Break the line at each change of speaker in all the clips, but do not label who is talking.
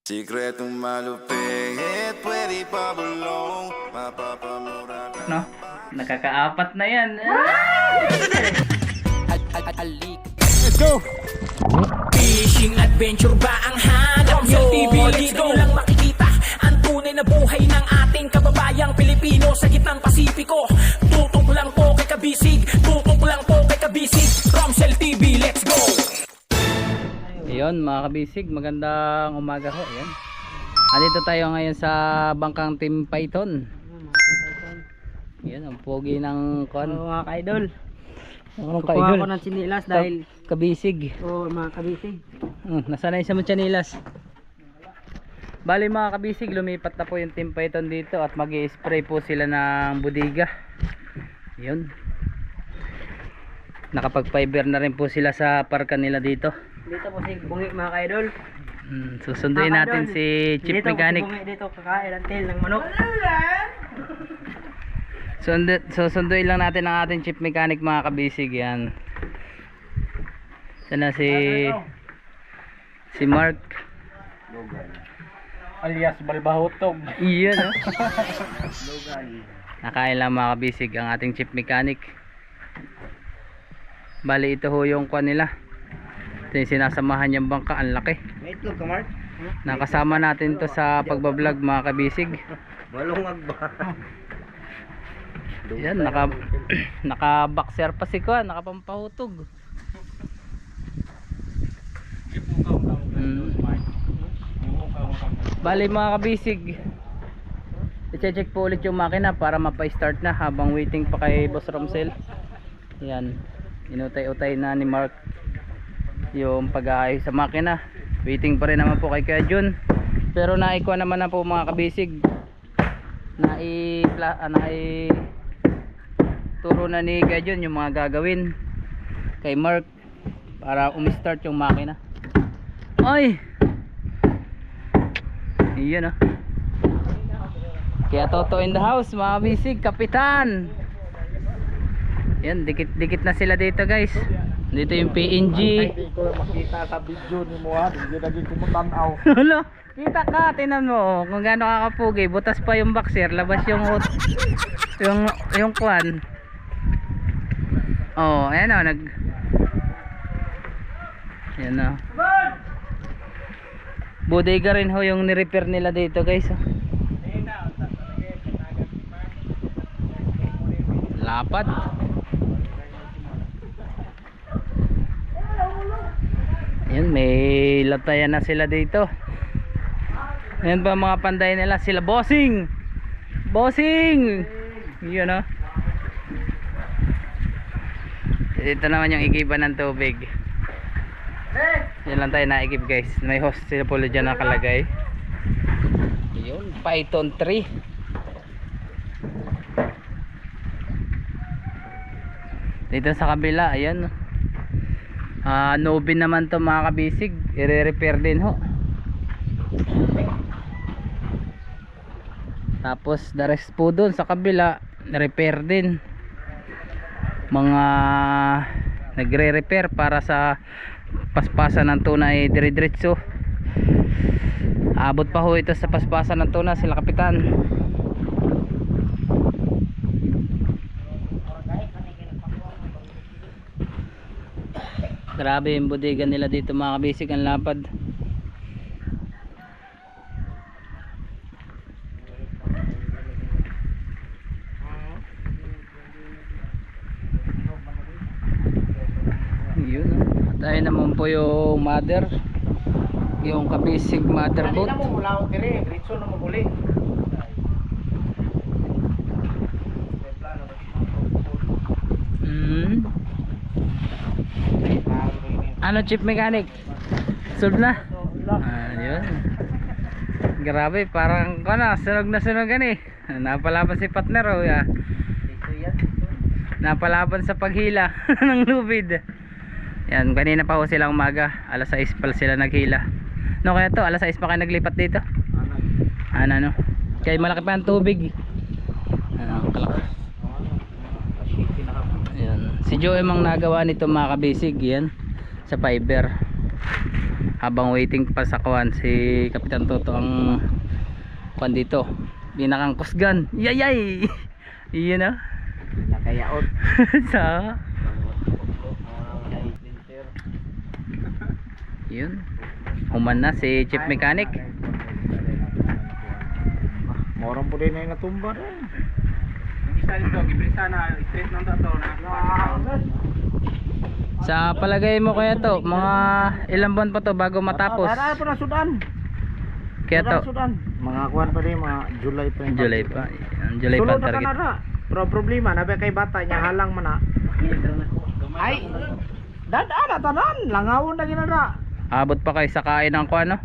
Sikretong malupit, pwede pa bulong, mapapamura ka.
No? Nakakaapat na yan.
Let's go!
Fishing adventure ba ang hanap nyo? TV dito lang makikita ang tunay na buhay ng ating kababayang Pilipino sa gitnang Pasipiko. Tutok lang po kay Kabisig, tutok lang po kay Kabisig. Romsel TV, let's go!
Ayun mga kabisig, magandang umaga ho. Ayan. Andito tayo ngayon sa bangkang Team Python. Ayan, ang pogi ng kon.
Mga ka-idol.
Anong
Kukuha
ka-idol?
ko ng sinilas dahil
Kabisig.
mga kabisig.
Nasanay sa Chanilas. Bali mga kabisig, lumipat na po yung Team Python dito at mag-i-spray po sila ng budiga. Ayun. Nakapag-fiber na rin po sila sa parka nila dito.
Dito po si Bungi mga ka-idol.
Susunduin
Mga
natin
ka-idol,
si Chief
dito,
Mechanic.
Si Bungi dito kakain ang tail ng manok.
Susunduin lang natin ang ating Chief Mechanic mga kabisig. Yan. Sana si Mark
Alias Balbahutog.
iyan. Nakain lang mga kabisig ang ating Chief Mechanic. Bali ito ho yung kwan nila. Ito yung sinasamahan niyang bangka. Ang laki.
May itlog ka, Mark?
Nakasama natin to sa pagbablog mga kabisig.
Malungag ba?
Yan, naka boxer pa si Kwan, nakapampahutog. Bali mga kabisig, i-check po ulit yung makina para mapa-start na habang waiting pa kay Boss Romsel. Yan, inutay-utay na ni Mark yung pag-aayos sa makina. Waiting pa rin naman po kay Kuya Jun, pero naikuha naman na po mga kabisig. Turo na ni Kuya Jun yung mga gagawin kay Mark para umistart yung makina. Ay! Iyan ah. Kaya Toto in the house mga kabisig, kapitan. Yan, dikit na sila dito guys. Dito yung PNG.
Hindi ko makita sa video ni mo ha. Hindi naging kumutanaw.
Hala, kita ka, tinan mo kung gaano kakapugi. Butas pa yung boxer, labas yung kwan. Oh, ayan o, ayan o. Bodega rin ho yung ni-repair nila dito guys. Lapad. Ayan, may latayan na sila dito. Ayan ba mga panday nila, sila bossing. Bossing. Yun o. Dito naman yung igiban ng tubig. Yan lang tayo naigib guys. May hose sila pula dyan nakalagay. Yun, Python 3. Dito sa kabila, ayan. Novin naman to mga kabisig. I-repair din ho. Tapos the rest po dun sa kabila, repair din. Mga nagre-repair para sa paspasan ng tuna ay dire-diretso. Abot pa ho ito sa paspasan ng tuna sila kapitan. Grabe yung bodega nila dito mga kabisig, ang lapad. Yun, tayo naman po yung mother, yung kabisig motherboard.
Kanina mo mula ako kiri. Ritso na mabuli.
Ano Chief Mechanic? Solve na? Yun. Grabe, parang sunog na sunog gan eh. Napalaban si partner oh ya. Napalaban sa paghila ng lubid. Yan, kanina pa ho silang umaga. Alas 6 pa sila naghila. No kaya to, alas 6 pa kayo naglipat dito? Ano? Kaya malaki pa ang tubig. Kalaki. Yan. Si Joe mang nagawa nito mga kabisig yan. Sa fiber. habang waiting pa sa kuwan si Kapitan Toto ang kuwan dito, binakang kusgan. Yayay. Iyon na.
Nakayaot.
Sa yun. Human na si chief mechanic.
Morang po din na yung natumba rin.
Isa dito, gibrisa na straight ng dato na.
Sa palagay mo kaya to, mga ilang buwan pa to bago matapos?
Para po na Sudan.
Kaya to,
Sudan. Mga kuwan pa rin, mga July pa yung
July pa. Ang July pa
Sulod
ang
na
target.
Canada. Pero problema, nabi kay bata niya halang man na. Ay, dadaan tanan, langawon na ginada.
Abot pa kay sa kain ng kuwan, no?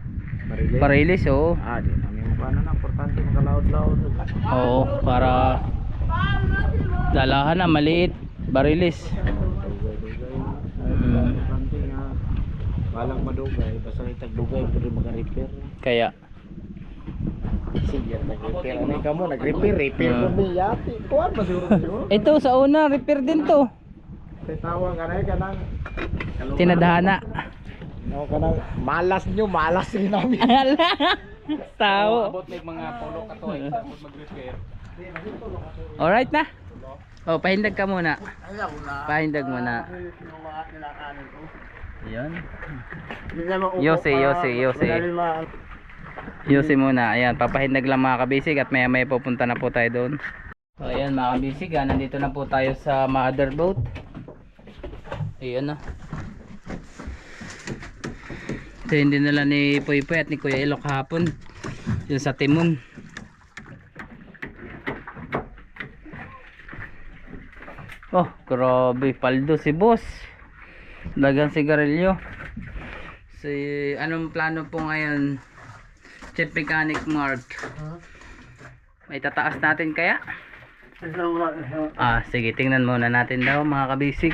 Barilis.
Parilis, oo.
Ah, di namin mo ano na, importante makalaod-laod.
Oo, para dalahan na maliit, barilis.
Importante nga, walang madugay, basta itagdugay po rin maka-repair.
Kaya
Sige, nag-repair. Ano ka mo, nag-repair mo niya. Kuwan ba siguro?
ito sa una, repair din to.
Tawag ka na, kanang,
Tinadhana.
no, kanang, malas nyo, malas rin namin.
Tao.
Abot may mga polo katoy, abot mag-repair.
Alright na. Oh, pahindag ka muna. Pahindag muna. Ayan. Yose. Yose muna. Ayan, papahindag lang mga kabisig at maya maya pupunta na po tayo doon. So ayan mga kabisig, nandito na po tayo sa mother boat. Ayan na. Ito yung dinala ni Poy Poy at ni Kuya Elo kahapon. Yun sa timon. Oh, grabe, paldo si boss. Dagang sigarilyo. Si anong plano po ngayon? Chief Mechanic Mark. May tataas natin kaya? Sige, tingnan muna natin daw mga kabisig.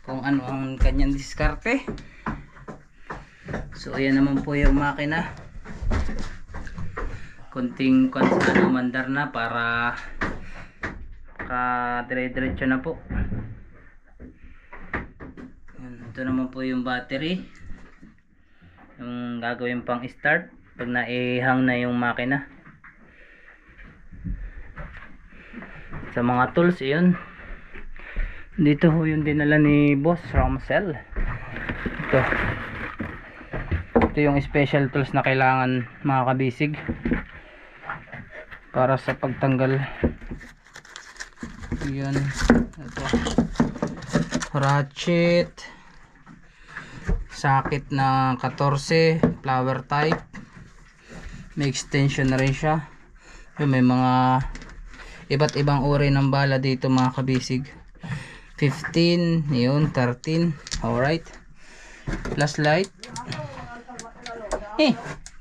Kung ano ang kanyang diskarte. So ayan naman po yung makina. Kunting mandar na para dire-diretso na po. Yan, ito naman po yung battery, yung gagawin pang start pag naihang na yung makina. Sa mga tools, yun dito ho yung dinala ni Boss Ramsel. Ito yung special tools na kailangan mga kabisig para sa pagtanggal. Yan, ito ratchet, sakit na 14 flower type, may extension na rin siya. May mga iba't ibang uri ng bala dito mga kabisig. 15, yun, 13. Alright, flashlight,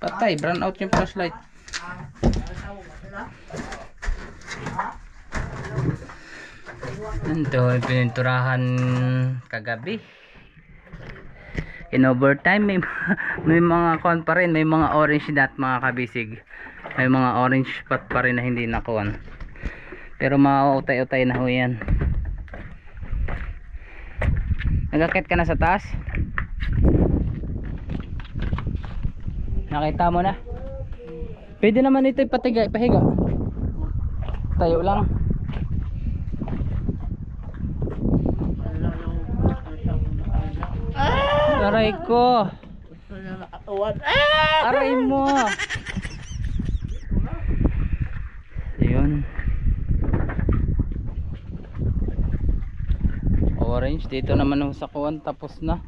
patay, brown out yung flashlight. Ito pininturahan kagabi in overtime. May mga kon pa rin, may mga orange dot mga kabisig, may mga orange spot pa rin na hindi nakuhan, pero mauutay-utay na ho yan. Nagakit ka na sa taas? Nakita mo na? Pwede naman ito ipahiga. Tayo lang. Aray ko. Aray mo. Ayun. Orange dito naman sa kuwan, tapos na.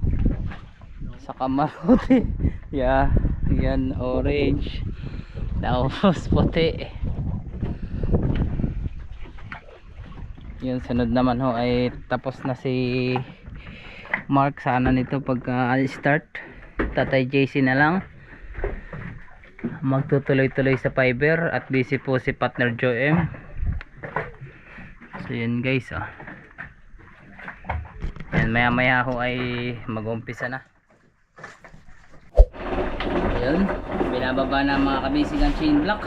Sa kamarote. Yeah, yan orange. Tapos puti. Yun, sunod naman ho ay tapos na si Mark. Sana nito pagka start Tatay JC na lang magtutuloy-tuloy sa fiber at busy po si partner Joe M. So yun guys, yan, maya maya ho ay mag-umpisa na. Ayun, binababa na mga kabisig ang chain block.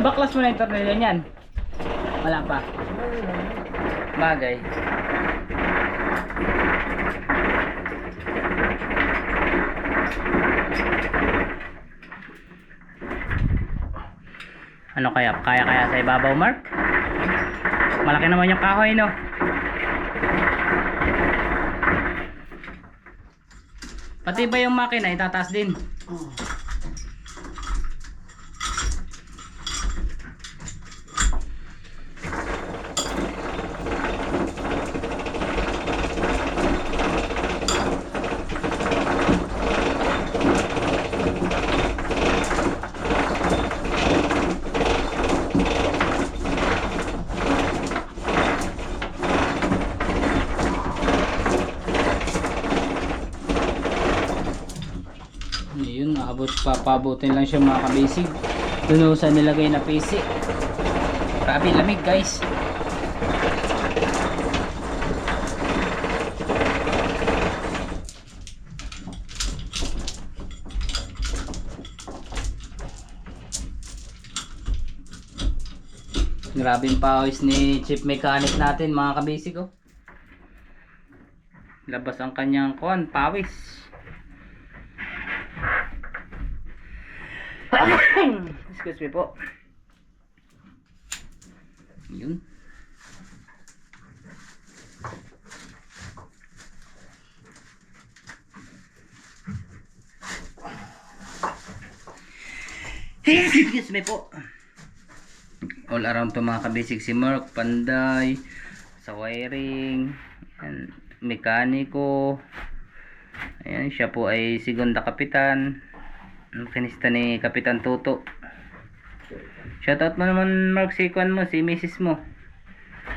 Nabaklas mo na yung tornilyo niyan? Wala pa. Bagay. Ano kaya? Kaya sa ibabaw, Mark? Malaki naman yung kahoy, no? Pati ba yung makina itataas din? Yun, papabutin lang siya mga kabisig. Doon sa nilagay na PC. Grabe lamig guys. Grabing pawis ni Chief Mechanic natin mga kabisig, oh. Labas ang kanyang pawis. Excuse me po. Yun. Excuse me po. All around to mga kabisig si Mark, panday, sa wiring, yan, mekaniko. Ayan, siya po ay segunda kapitan. Makinista ni Kapitan Toto. Shoutout mo naman Mark, si Kwan mo, si Mrs. mo.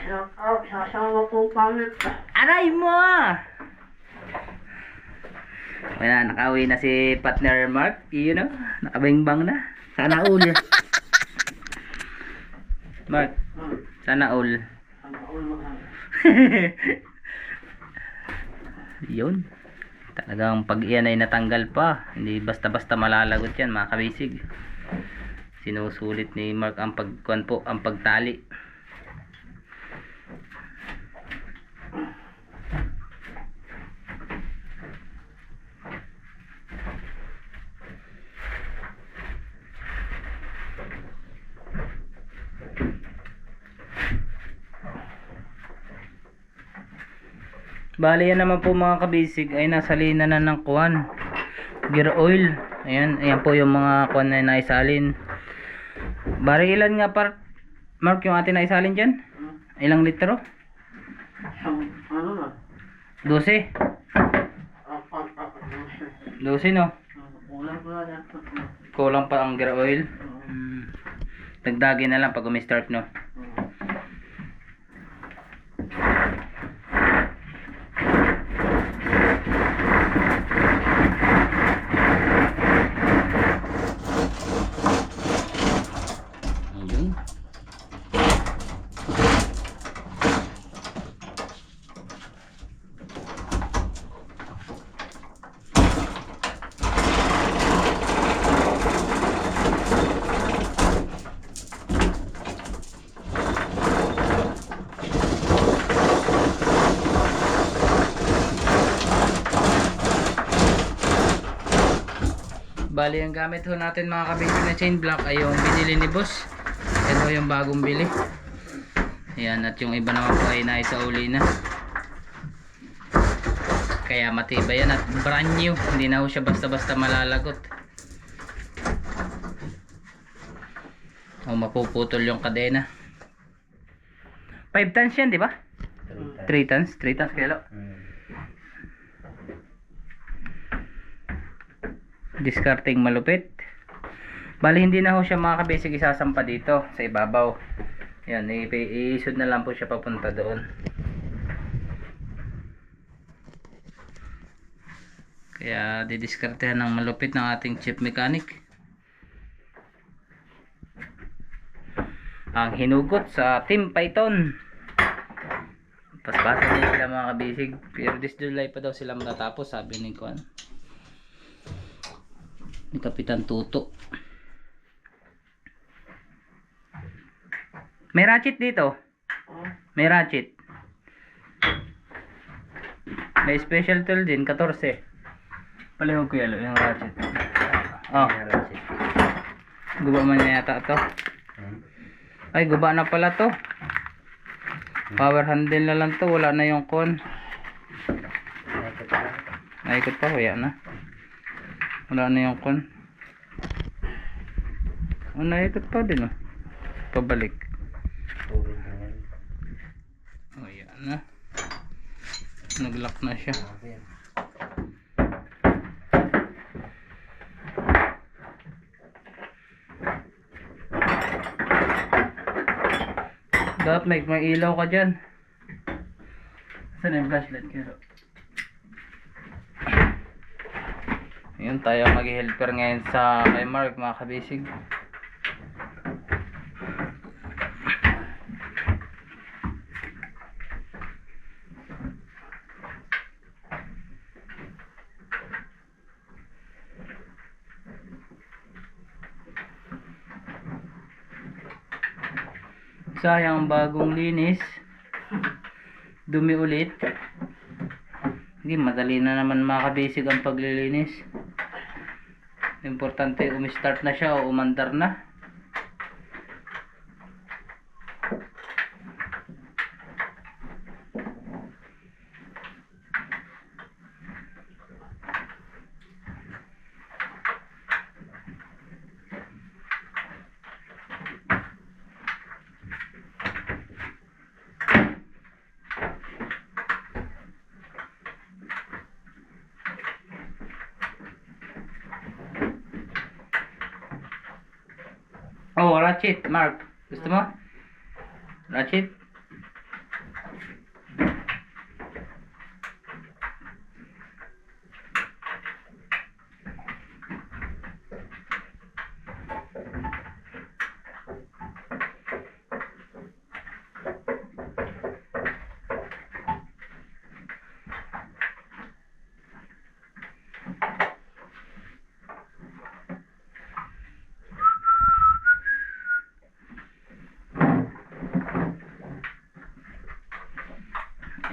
Shoutout sa asawa ko pangit.
Aray mo! Wala, nakauwi na si partner Mark. You know, nakabangbang na. Sana all. Mark, sana all. Yun. Talagang pag iyan ay natanggal pa, hindi basta-basta malalagot yan mga kabisig. Sinusulit ni Mark ang pagkuan po, ang pagtali. Bali yan naman po mga kabisig ay nasa lina na ng kuwan, gear oil. Ayan, ayan po yung mga kuwan na naisalin. Bali ilan nga Mark yung atin naisalin dyan? Ilang litro?
Ano na?
12? 12 no?
Ulang ko na yan.
Kulang pa ang gear oil. Dagdagin na lang pag umi-start no. Bali ang gamit ho natin mga kabisig na chain block ay yung binili ni boss. Ito yung bagong bili. Ayan, at yung iba naman po ay naisauli na. Kaya matibay yan at brand new. Hindi na ho siya basta-basta malalagot. O mapuputol yung kadena. 5 tons yan, di ba? 3 tons? 3 tons kilo. Discarding malupit. Bali hindi na ho siya mga kabisig isasampa dito sa ibabaw. Yan, i-isod na lang po siya papunta doon. Kaya didiskartehan ng malupit ng ating chief mechanic. Ang hinugot sa Team Python. Paspasan din sila mga kabisig. Pero this July pa daw sila matatapos, sabi ni Kwan, ni Kapitan Tuto. May ratchet dito. May ratchet. May special tool din, 14. Palihog ko yalo yung ratchet. Oh. Guba man na yata to. Ay, guba na pala to. Power handle na lang to. Wala na yung con. Naikot pa, wala na. Wala na yung con. Oh, naikot pa din oh. Pabalik. Oh, yan na. Nag-lock na siya. Dapat may ilaw ka dyan. Saan yung flashlight kero? Ayun, tayo mag-helper ngayon sa kay Mark, mga kabisig. Sayang, bagong linis, dumi ulit. Hindi, madali na naman makabasic ang paglilinis. Importante umistart na siya o umandar na. Oh, ratchet, Mark. Gusto mo? Ratchet?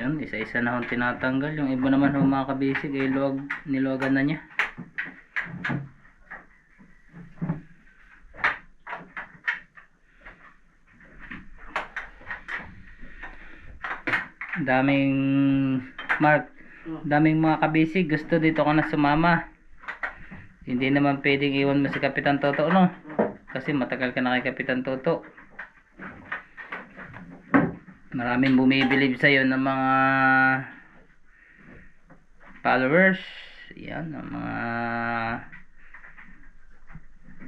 Yun, isa-isa na hong tinatanggal. Yung iba naman hong mga kabisig ay niluwagan na niya. Daming Mark, daming mga kabisig gusto dito ka na sumama. Hindi naman pwedeng iwan mo si Kapitan Toto, no? Kasi matagal ka na kay Kapitan Toto. Maraming bumibilib sa'yo ng mga followers. Yan, ng mga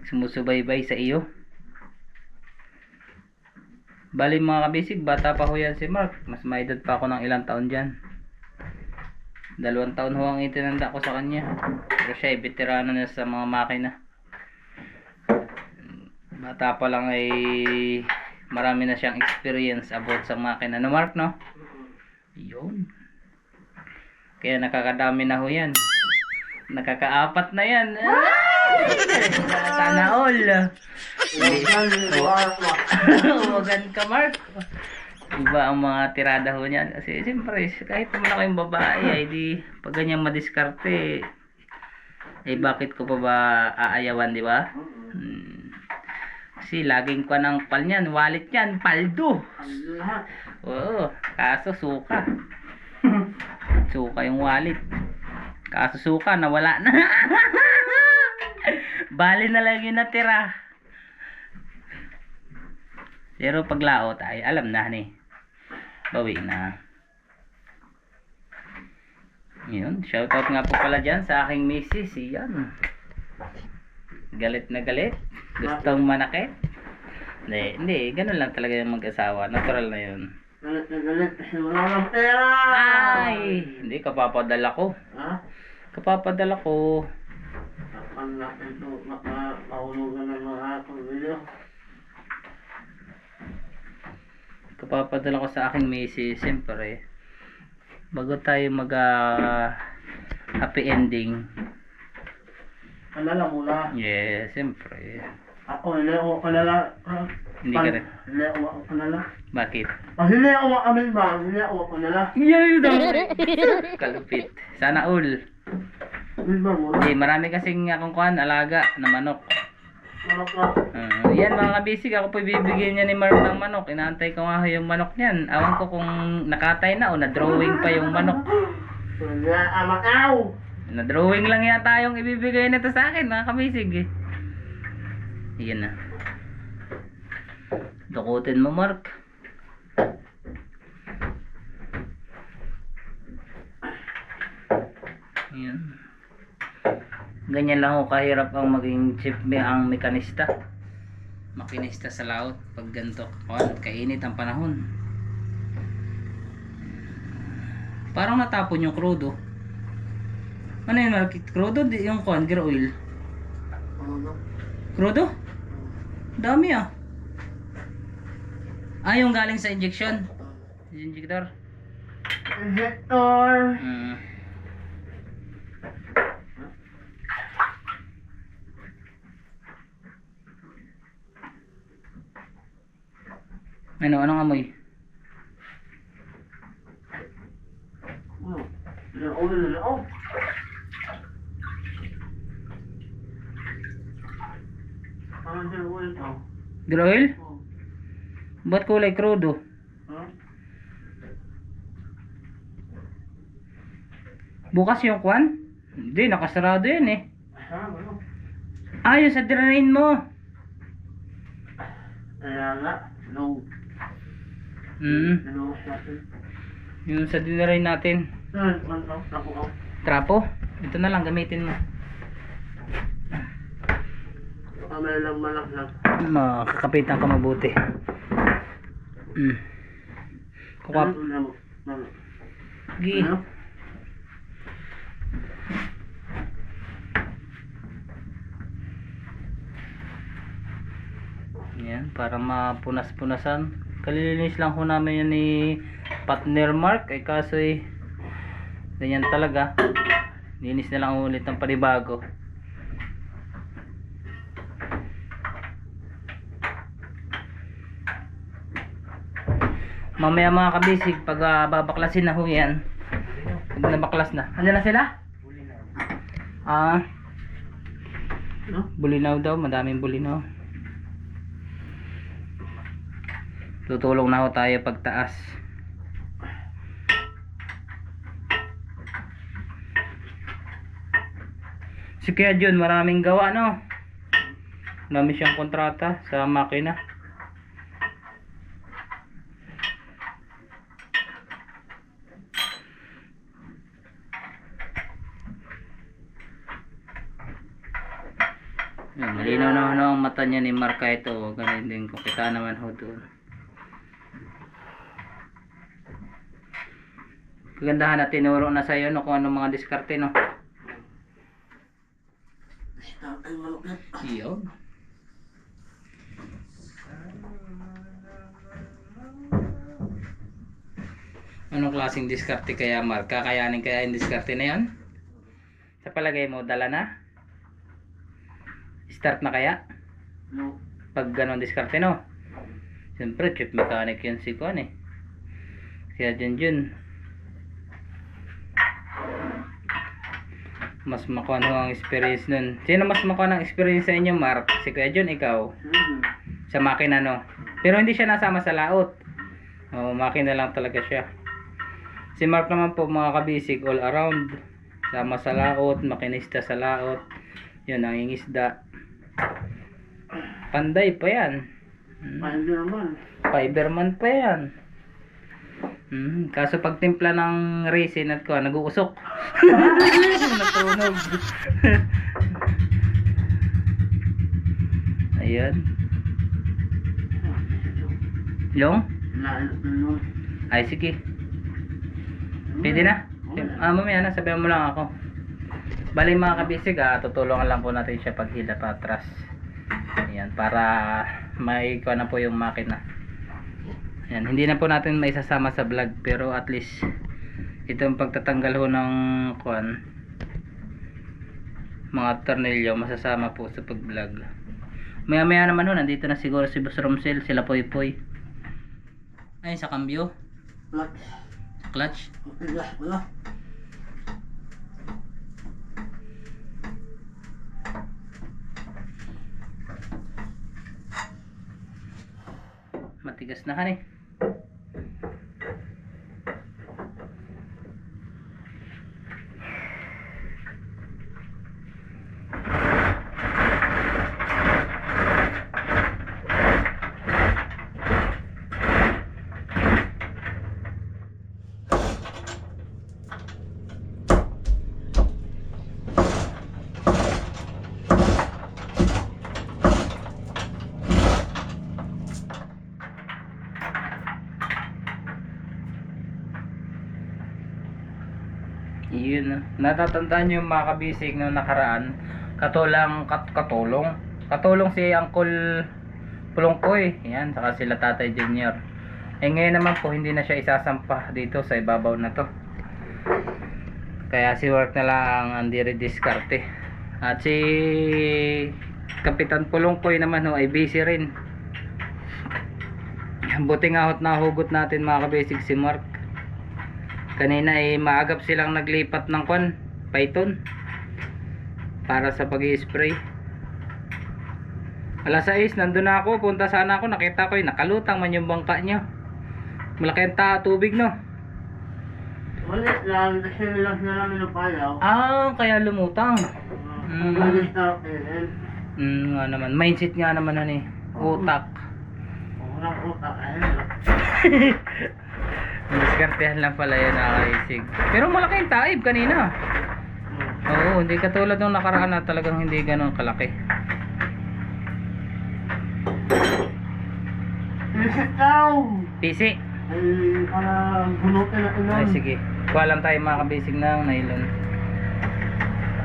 sumusubaybay sa iyo. Bali mga kabisig, bata pa ho yan si Mark. Mas may edad pa ako ng ilang taon dyan. 2 taon ho ang itinanda ko sa kanya. Pero siya ay veterano na sa mga makina. Bata pa lang ay marami na siyang experience about sa makina. No Mark, no? Yun. Kaya nakakadami na ho yan. Nakaka-4 na yan. Sana all. Huwagan ka, Mark. Iba ang mga tirada ho niyan. Kasi siyempre, kahit naman ako yung babae, ay di, pag ganyan madiskarte, ay bakit ko pa ba aayawan, di ba? Kasi laging ko ng pal niyan, wallet niyan, paldo. Oo, kaso suka. Suka yung wallet. Kaso suka, nawala na. Bali na lang yung natira. Pero paglaot ay alam na ni. Bawi na. Yun, shoutout nga po pala dyan sa aking misis. Yan. Galit na galit. Gustong manakit. Hindi, ganun lang talaga yung mag-asawa. Natural na yun.
Galit na galit kasi wala ng pera.
Ay, hindi, kapapadala ko.
Ha?
Kapapadala ko.
Akan natin ito makahulugan ng mga akong video.
Kapapadala ko sa aking misis. Siyempre, bago tayo mag happy ending.
Alala mo na.
Yes, siyempre.
Ako, nileko ka na lang.
Hindi ka rin.
Nileko ka na lang.
Bakit?
Pag nileko kami ba, nileko ka na lang.
Yan daw. Kalupit. Sana all.
Hindi ba mo?
Marami kasing akong kuhan, alaga na manok.
Manok na.
Yan mga kabisig, ako po bibigyan niya ni Mark ng manok. Inaantay ko nga yung manok niyan. Awan ko kung nakatay na o na-drawing pa yung manok.
Wala, amakaw!
Na-drawing lang yata yung ibibigay nito sa akin mga kabisig eh. Yan na. Dukutin mo Mark. Yan. Ganyan lang ako kahirap ang maging chief ang mekanista. Makinista sa laot pag ganito. Kainit ang panahon. Parang natapon yung crudo. Ano yun Mark? Crudo? Yung gear oil. Crudo? Dami ah. Yung galing sa injection. Injector.
Injector!
Anong amoy? Gear oil? Ba't kulay crudo? Bukas yung kwan? Hindi, nakasarado yan eh. Yung sa drain mo.
Kaya nga, no.
Yung sa drain natin. Trapo? Ito na lang, gamitin mo.
Kamay lang malak lang.
Makakapitan ka mabuti. Kukwap. Gi. Yan, para mapunas-punasan. Kalilinis lang ho namin yan ni partner Mark. Kaso ganyan talaga. Linis na lang ulit ng panibago. Mamaya mga kabisig, pag babaklasin na ho yan. Pag nabaklas na. Ano na sila? Bulinaw daw, madaming bulinaw. Tutulong na ho tayo pagtaas. Si Kuya Jun, maraming gawa no. Marami siyang kontrata sa makina. Malinaw na ang mata niya ni Mark ito. Ganun din kung kita naman ho doon. Kagandahan na tinuro na sa iyo no, kung anong mga diskarte no. Iyo. Anong klaseng diskarte kaya Mark? Kakayanin kaya yung diskarte na yan? Sa palagay mo, dala na? Start na kaya?
No.
Pag ganon diskarte no? Siyempre, chip mechanic yun si Kuan eh. Kaya dyan mas makuha ang experience nun. Sino mas makuha ng experience sa inyo Mark? Si Kuya Jun, ikaw? Sa makina no? Pero hindi siya nasama sa laot. Makina lang talaga siya. Si Mark naman po mga kabisig, all around. Sama sa laot, makinista sa laot. Yun, nangingisda. Panday pa yan. Fiberman pa yan. Kaso pag timpla ng resin at ko, nag-uusok. Natunog. Ayan. Yung? Ay, sige. Pwede na? Mamaya na, sabihan mo lang ako. Bali mga kabisig, tutulungan lang po natin siya paghila pa atras. Ayan, para may kuha na po yung makina. Ayan, hindi na po natin maisasama sa vlog, pero at least itong pagtatanggal ho ng kuan, mga tornilyo, masasama po sa pag vlog. Maya maya naman ho, nandito na siguro si Boss Romsel, sila Poy Poy. Ay, sa cambio. Clutch. Matigas na han eh. Yun, natatandaan nyo yung mga kabisig nung nakaraan, katulong si Uncle Pulongkoy, yan, saka sila Tatay Junior. Ngayon naman po hindi na siya isasampah dito sa ibabaw na to, kaya si Work na lang ang diskarte. At si Kapitan Pulongkoy naman ho, ay busy rin. Buti nga hot nahugot natin mga kabisig si Mark. Kanina ay maagap silang naglipat ng python para sa pag-i-spray. Alas 6 nandun na ako, punta sana ako, nakita ko nakalutang man yung bangka nyo. Malaki ang tubig no.
Ulit lang, kasi nilas na lang inupayaw.
Kaya lumutang. Nga naman, mindset nga naman utak.
Walang utak,
Diskartehan lang pala yun nakakaisig. Pero malaki yung taib kanina. Oo, hindi katulad nung nakaraan na talagang hindi ganun kalaki.
Visit down!
PC.
Ay, para gunutin na ilan.
Ay sige, kuha lang tayo mga kabisig ng nylon.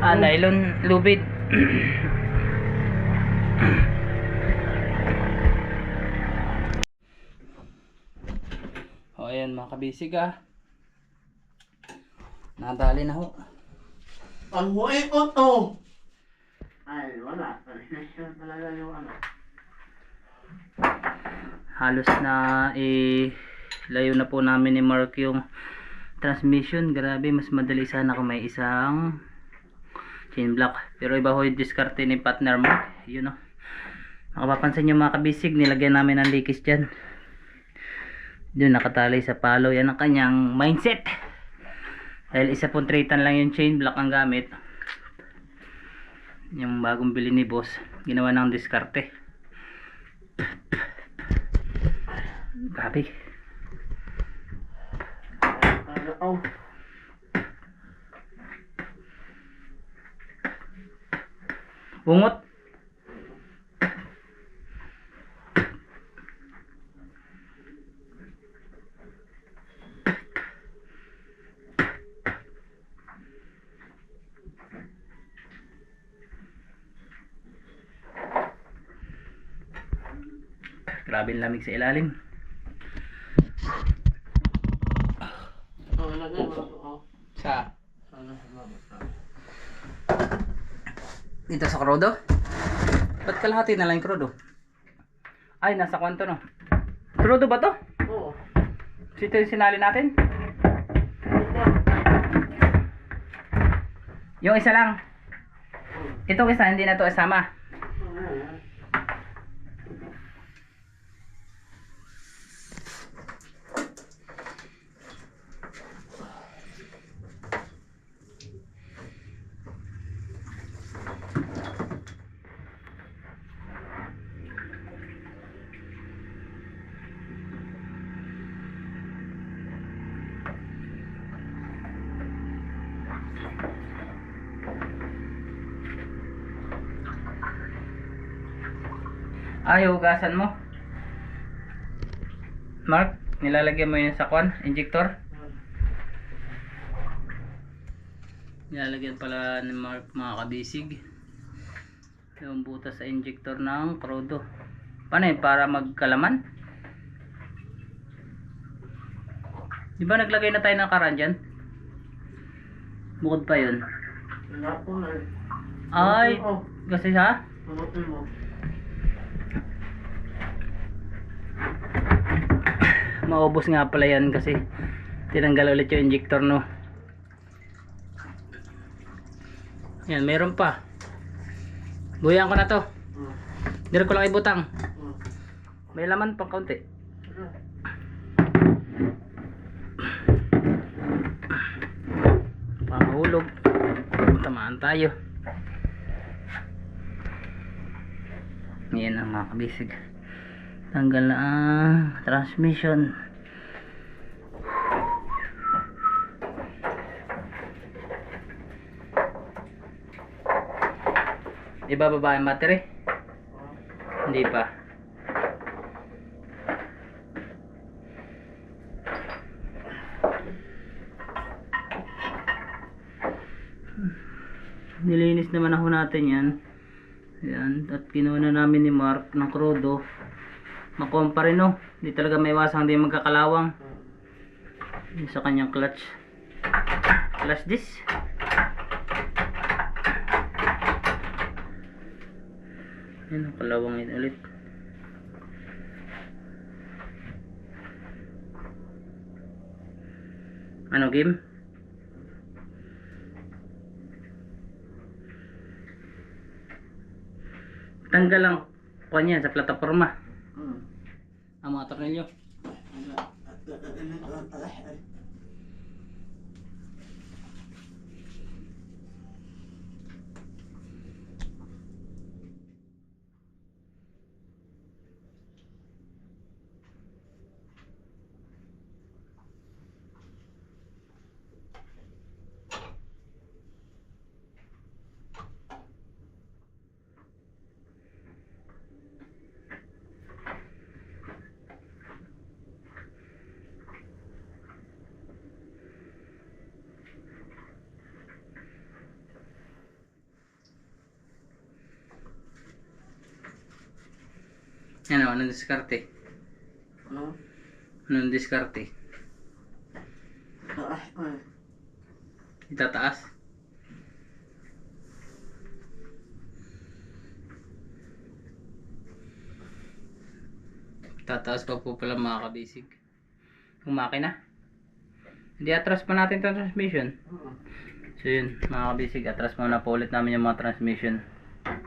Nylon lubid. O ayan mga kabisig nadali na ho.
Ang huwi ko to! Ay, wala. Resisyon talaga yung
Halos na layo na po namin ni Mark yung transmission. Grabe, mas madali sana kung may isang chain block. Pero iba ho yung diskarte ni partner Mark. Yun o. Makapapansin nyo mga kabisig, nilagyan namin ng likis dyan. Doon nakatali sa palo. Yan ang kanyang mindset. Dahil isa pong tritan lang yung chain block ang gamit. Yung bagong bili ni boss, ginawa ng diskarte. Grabe. Bungot. Grabe ang lamig sa ilalim. Sa? Dito sa krodo? Ba't kalahati na lang yung krodo? Ay, nasa kwanto no? Krodo ba to?
Oo.
Ito yung sinali natin? Yung isa lang. Itong isa, hindi na to isama. Ay, hugasan mo. Mark, nilalagyan mo yun sa injector. Nilalagyan pala ni Mark mga kabisig yung butas sa injector ng krodo. Paano yun? Para magkalaman? Di ba naglagay na tayo ng karan dyan? Bukod pa yun.
Wala po na.
Ay, kasi ha?
Mabutin mo.
maubos nga pala yan kasi tinanggal ulit yung injector, no. Yan, meron pa. Buyan ko na to. Dire ko lang ibutang. May laman pang kaunti. Pangahulog. Tamaan tayo. Yan ang mga kabisig. Tanggal na ang transmission. Ibababa yung battery? Hindi pa. Nilinis naman ako natin yan. Yan. At kinuha na namin ni Mark ng krudo. Makompa rin, no. Hindi talaga may iwasang hindi magkakalawang. Yung sa kanyang clutch. Clutch disc. Yan, kalawang yun ulit. Ano game? Tanggal lang kuha niya sa plataforma. Ang mga tornilyo. Ano, anong diskarte? Anong diskarte? Itataas? Tataas pa po pala mga kabisig. Yung makina. Hindi atras pa natin itong transmission. So yun mga kabisig, atras muna po ulit namin yung mga transmission.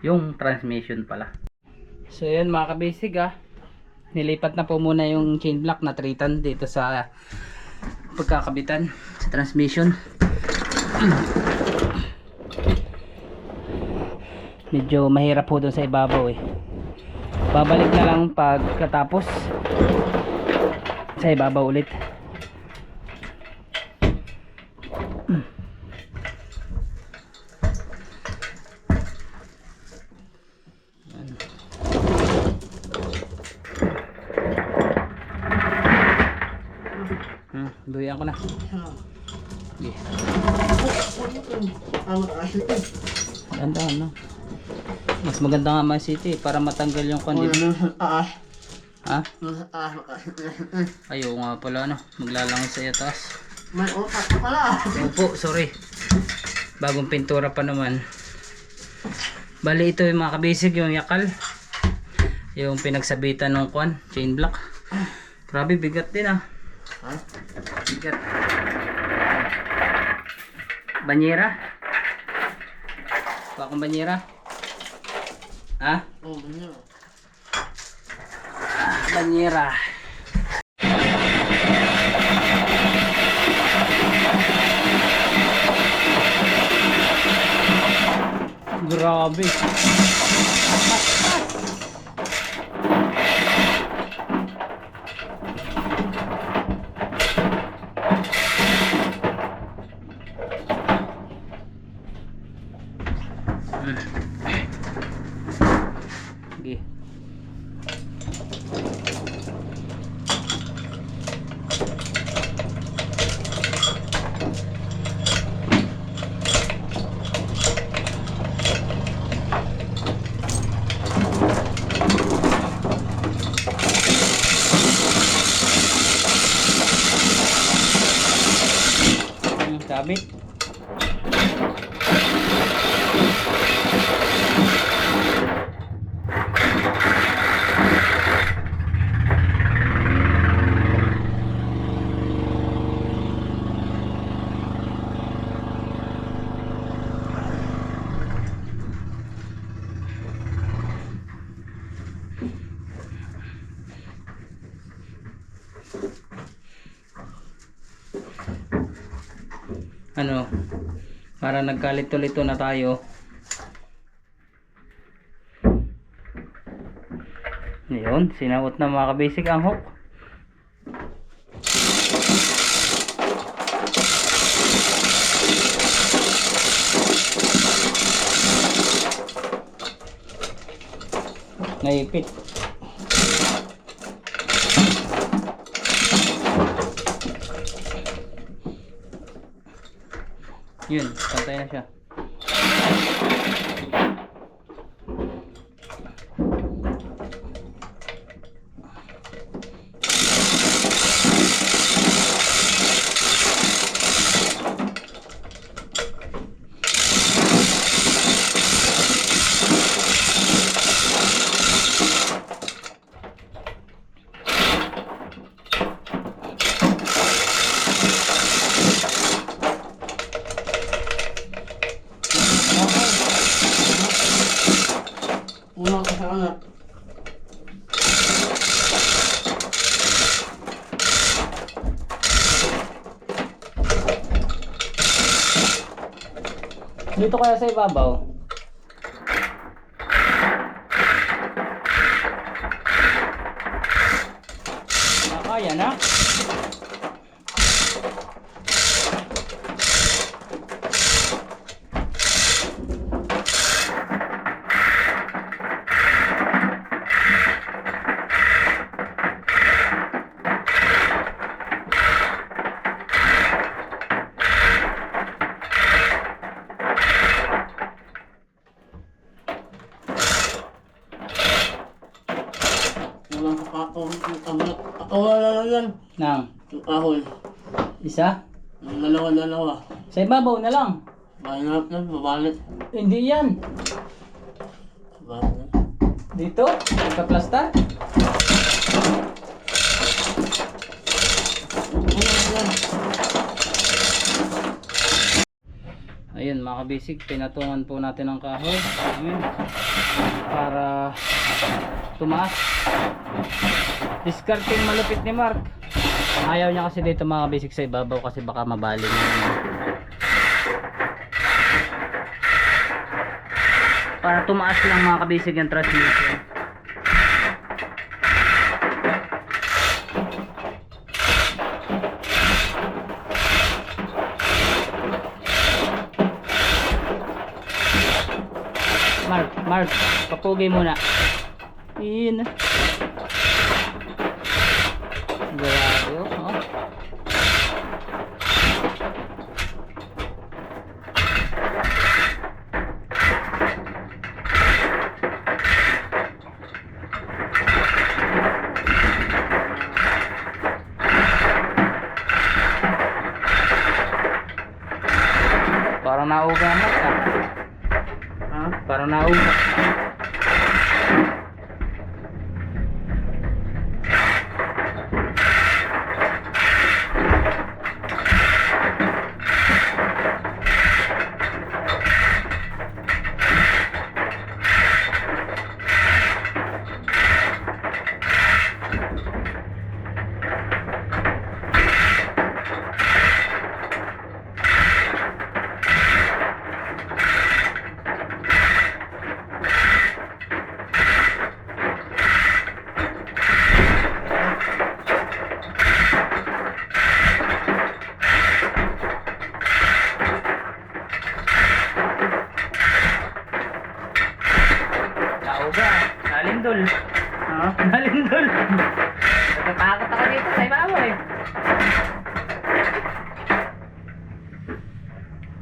Yung transmission pala. So yun mga kabisig, nilipat na po muna yung chain block na 3 ton dito sa pagkakabitan sa transmission. Medyo mahirap po doon sa ibabaw eh. Babalik na lang pagkatapos sa ibabaw ulit. Buyan ko na. Okay. Ganda, no? Mas maganda nga mga city para matanggal yung kondit. Ha? Ayaw nga pala, no? Maglalangis sa iyo taas.
May otak ka pala.
Opo, sorry. Bagong pintura pa naman. Bali ito yung mga kabisig, yung yakal. Yung pinagsabitan ng kwan, chain block. Grabe, bigat din bigat. Banyera. Bakong banyera? Ha?
Oh, banyera.
Banyera. Grabe. Okay. Sabit. ano, para nagkalito-lito na tayo. Yun, sinawot na mga kabisig ang hook. Naipit. Yun, pantay na siya.
Unang kasama.
Dito kaya sa ibabaw. Kaya na.
Walang kakakawin yung kamot. Wala lang yan.
Nang
Yung kahoy.
isa.
Yung dalawa.
Sa ibabaw na lang.
Bahanap na, babalik.
Hindi yan.
Babalik.
Dito, nagka-plaster. Ayun mga kabisig, pinatungan po natin ang kahoy. Ayun. Para tumaas. Discarding malupit ni Mark. Ayaw niya kasi dito mga kabisig sa ibabaw kasi baka mabali niya. Para tumaas lang mga kabisig yung transmission. Mark, papugay muna. Yun. Grabe oh. Parang nauga Mark ah.
Ha?
Parang nauga. Nalindol.
Ha?
Nalindol. Natatakot ako dito sa ibabaw eh.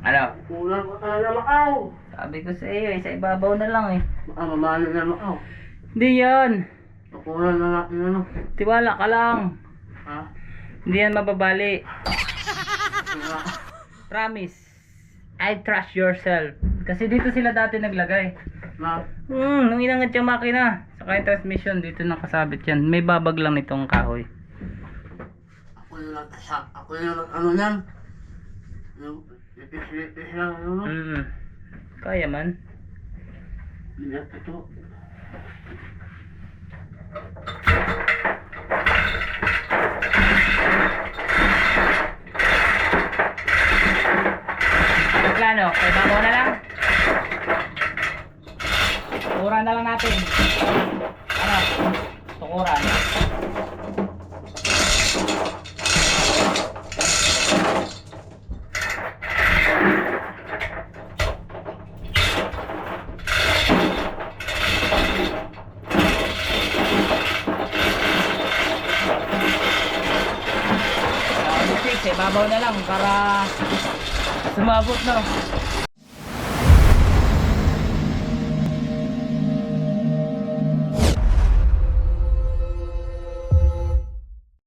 Ano?
Kulang ko talaga makaw.
Sabi ko sa iyo eh, sa ibabaw na lang eh.
Baka mamalo na makaw.
Hindi yan.
Kulang na natin ano.
Tiwala ka lang.
Ha?
Hindi yan mababali. Promise. I trust yourself. Kasi dito sila dati naglagay.
Na?
Nung inangat yung makina, saka yung transmission, dito nakasabit yan. May babag lang nitong kahoy.
Ako yung ano yan. Yung ipis lang ano.
Kaya man.
Bigat ito.
ano? Kay babaw na lang? Tukuran na lang natin. Ano? Tukuran. Sa ibabaw na lang para sumabot, no?